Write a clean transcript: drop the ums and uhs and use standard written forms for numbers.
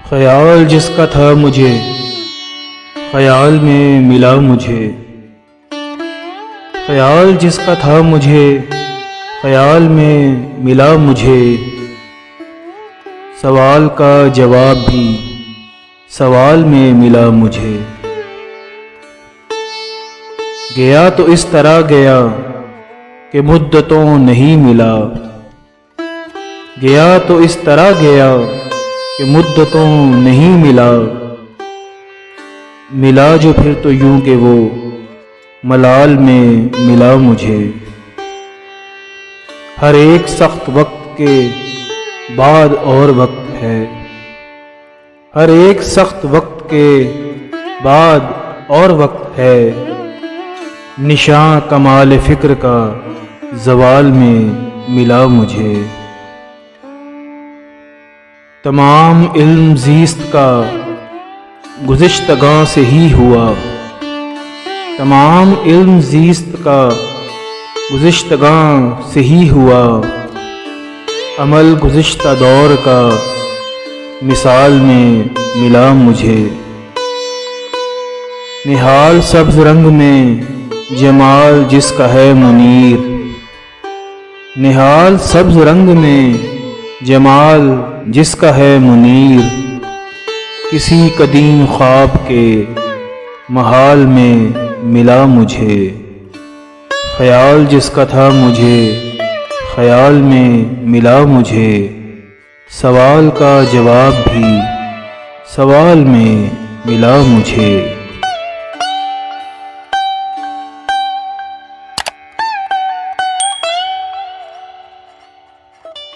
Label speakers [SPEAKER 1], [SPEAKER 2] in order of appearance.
[SPEAKER 1] خیال جس کا تھا مجھے خیال میں ملا مجھے، خیال جس کا تھا مجھے خیال میں ملا مجھے، سوال کا جواب بھی سوال میں ملا مجھے۔ گیا تو اس طرح گیا کہ مدتوں نہیں ملا، گیا تو اس طرح گیا کہ مدتوں نہیں ملا، ملا جو پھر تو یوں کہ وہ ملال میں ملا مجھے۔ ہر ایک سخت وقت کے بعد اور وقت ہے، ہر ایک سخت وقت کے بعد اور وقت ہے، نشاں کمال فکر کا زوال میں ملا مجھے۔ تمام علم زیست کا گزشتگاں سے ہی ہوا، تمام علم زیست کا گزشتگاں سے ہی ہوا، عمل گزشتہ دور کا مثال میں ملا مجھے۔ نہال سبز رنگ میں جمال جس کا ہے منیر، نہال سبز رنگ میں جمال جس کا ہے منیر، کسی قدیم خواب کے محال میں ملا مجھے۔ خیال جس کا تھا مجھے خیال میں ملا مجھے، سوال کا جواب بھی سوال میں ملا مجھے۔